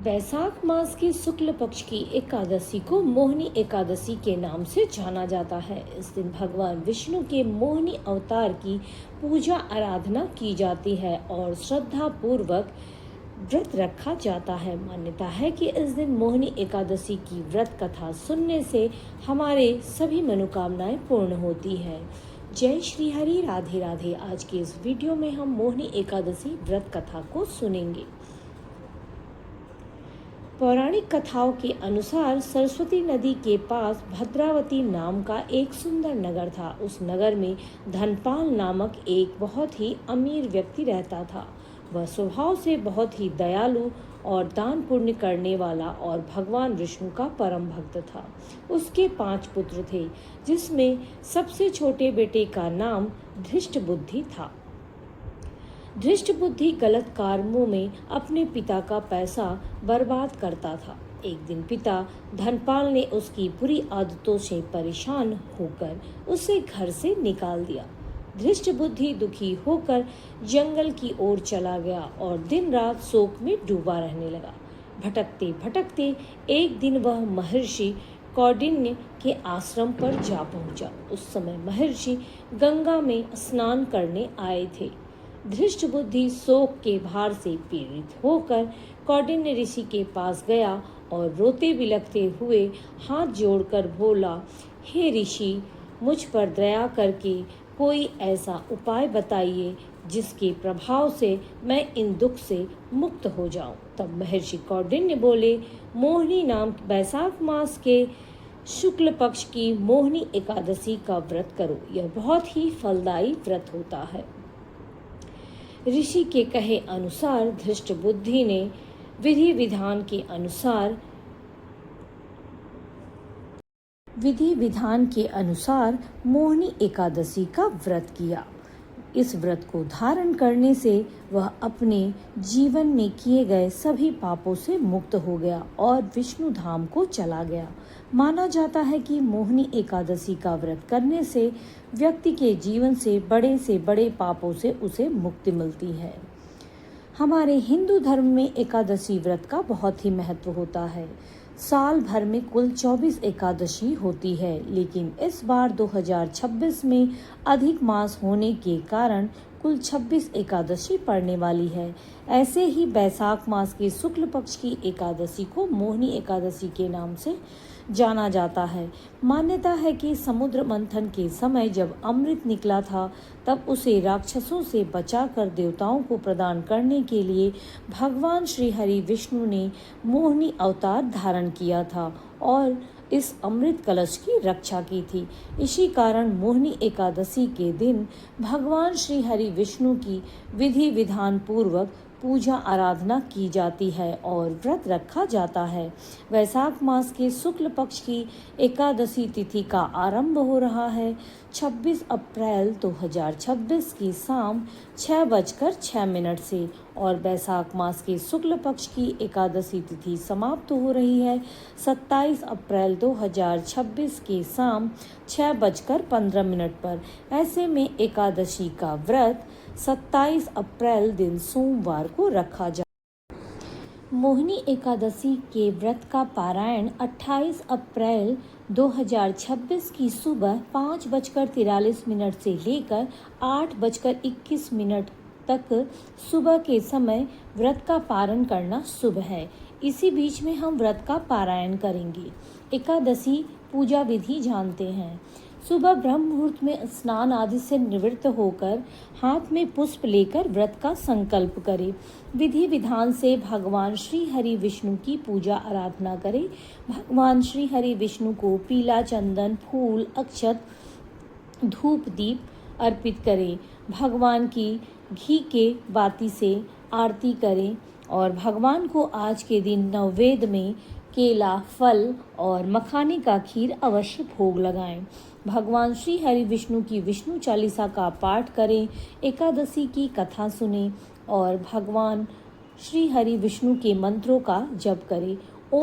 वैशाख मास की शुक्ल पक्ष की एकादशी को मोहिनी एकादशी के नाम से जाना जाता है। इस दिन भगवान विष्णु के मोहिनी अवतार की पूजा आराधना की जाती है और श्रद्धा पूर्वक व्रत रखा जाता है। मान्यता है कि इस दिन मोहिनी एकादशी की व्रत कथा सुनने से हमारे सभी मनोकामनाएं पूर्ण होती है। जय श्री हरि, राधे राधे। आज के इस वीडियो में हम मोहिनी एकादशी व्रत कथा को सुनेंगे। पौराणिक कथाओं के अनुसार सरस्वती नदी के पास भद्रावती नाम का एक सुंदर नगर था। उस नगर में धनपाल नामक एक बहुत ही अमीर व्यक्ति रहता था। वह स्वभाव से बहुत ही दयालु और दान पुण्य करने वाला और भगवान विष्णु का परम भक्त था। उसके 5 पुत्र थे, जिसमें सबसे छोटे बेटे का नाम धृष्ट बुद्धि था। धृष्ट बुद्धि गलत कामों में अपने पिता का पैसा बर्बाद करता था। एक दिन पिता धनपाल ने उसकी बुरी आदतों से परेशान होकर उसे घर से निकाल दिया। धृष्ट बुद्धि दुखी होकर जंगल की ओर चला गया और दिन रात शोक में डूबा रहने लगा। भटकते भटकते एक दिन वह महर्षि कौंडिन्य के आश्रम पर जा पहुंचा। उस समय महर्षि गंगा में स्नान करने आए थे। धृष्ट बुद्धि शोक के भार से पीड़ित होकर कौंडिन्य ऋषि के पास गया और रोते बिलखते हुए हाथ जोड़कर बोला, हे ऋषि, मुझ पर दया करके कोई ऐसा उपाय बताइए जिसके प्रभाव से मैं इन दुख से मुक्त हो जाऊं। तब महर्षि कौंडिन्य बोले, मोहिनी नाम वैशाख मास के शुक्ल पक्ष की मोहिनी एकादशी का व्रत करो। यह बहुत ही फलदायी व्रत होता है। ऋषि के कहे अनुसार धृष्ट बुद्धि ने विधि विधान के अनुसार मोहिनी एकादशी का व्रत किया। इस व्रत को धारण करने से वह अपने जीवन में किए गए सभी पापों से मुक्त हो गया और विष्णु धाम को चला गया। माना जाता है कि मोहिनी एकादशी का व्रत करने से व्यक्ति के जीवन से बड़े पापों से उसे मुक्ति मिलती है। हमारे हिंदू धर्म में एकादशी व्रत का बहुत ही महत्व होता है। साल भर में कुल 24 एकादशी होती है, लेकिन इस बार 2026 में अधिक मास होने के कारण कुल 26 एकादशी पड़ने वाली है। ऐसे ही वैशाख मास के शुक्ल पक्ष की एकादशी को मोहिनी एकादशी के नाम से जाना जाता है। मान्यता है कि समुद्र मंथन के समय जब अमृत निकला था, तब उसे राक्षसों से बचाकर देवताओं को प्रदान करने के लिए भगवान श्री हरि विष्णु ने मोहिनी अवतार धारण किया था और इस अमृत कलश की रक्षा की थी। इसी कारण मोहिनी एकादशी के दिन भगवान श्री हरि विष्णु की विधि विधान पूर्वक पूजा आराधना की जाती है और व्रत रखा जाता है। वैशाख मास के शुक्ल पक्ष की एकादशी तिथि का आरंभ हो रहा है 26 अप्रैल 2026 की शाम 6:06 से और वैशाख मास के शुक्ल पक्ष की एकादशी तिथि समाप्त हो रही है 27 अप्रैल 2026 की शाम 6:15 पर। ऐसे में एकादशी का व्रत 27 अप्रैल दिन सोमवार को रखा जा। मोहिनी एकादशी के व्रत का पारायण 28 अप्रैल 2026 की सुबह 5:43 से लेकर 8:21 तक सुबह के समय व्रत का पारण करना शुभ है। इसी बीच में हम व्रत का पारायण करेंगे। एकादशी पूजा विधि जानते हैं। सुबह ब्रह्म मुहूर्त में स्नान आदि से निवृत्त होकर हाथ में पुष्प लेकर व्रत का संकल्प करें। विधि विधान से भगवान श्री हरि विष्णु की पूजा आराधना करें। भगवान श्री हरि विष्णु को पीला चंदन, फूल, अक्षत, धूप, दीप अर्पित करें। भगवान की घी के बाती से आरती करें और भगवान को आज के दिन नैवेद्य में केला, फल और मखाने का खीर अवश्य भोग लगाएं। भगवान श्री हरि विष्णु की विष्णु चालीसा का पाठ करें। एकादशी की कथा सुनें और भगवान श्री हरि विष्णु के मंत्रों का जप करें।